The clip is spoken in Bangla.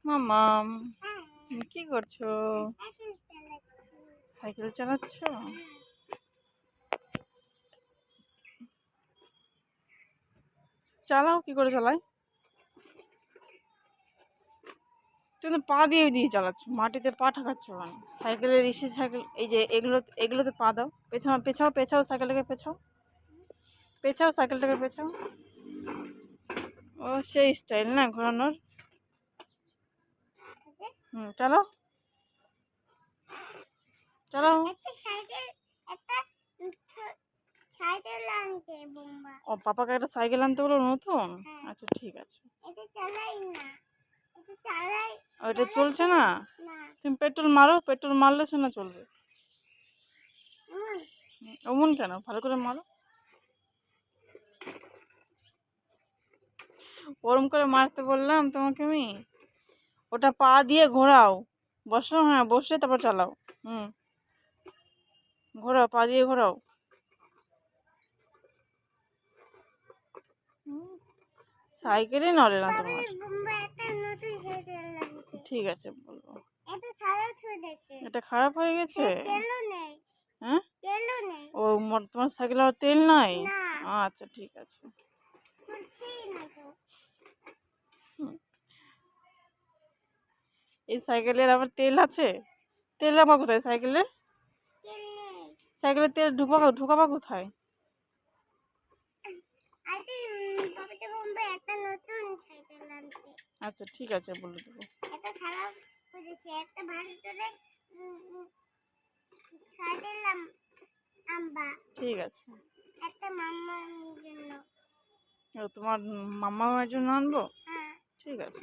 মামাম, কি করছো? সাইকেল চালাচ্ছ? চালাও, কি করে চালাই? তুমি পা দিয়ে দিয়ে চালাচ্ছ, মাটিতে পা ঠাকাচ্ছ কেন? সাইকেলের ইসে সাইকেল, এই যে এগুলোতে পা দাও। পেছাও পেছাও পেছাও, সাইকেলটাকে পেছাও পেছাও, সাইকেলটাকে পেছাও। ও সেই স্টাইল না ঘোরানোর। চালাও চালাও। ও, পাপাকে একটা সাইকেল আনতে বলো নতুন। আচ্ছা ঠিক আছে। ওইটা চলছে না? তুমি পেট্রোল মারো, পেট্রোল মারলে শোনা চলবে। অমন কেন, ভালো করে মারো। ওরম করে মারতে বললাম তোমাকে আমি। ওটা পা দিয়ে ঘোরাও। বসো, হ্যাঁ বসে তারপর চালাও। ঘোরাও, পা দিয়ে ঘোরাও। সাইকেলে নড়ে না তোমার। ঠিক আছে বলবো। এটা খারাপ হয়ে গেছে? হ্যাঁ, ও তোমার সাইকেলে আর তেল নাই? আচ্ছা ঠিক আছে। এই সাইকেলের আবার তেল আছে? তেল রাখবা কোথায় সাইকেলে? সাইকেলে তেল ঢুকাবা কোথায়? আচ্ছা ঠিক আছে, বলে দেবো। ঠিক আছে। তোমার মামার জন্য আনবো? ঠিক আছে।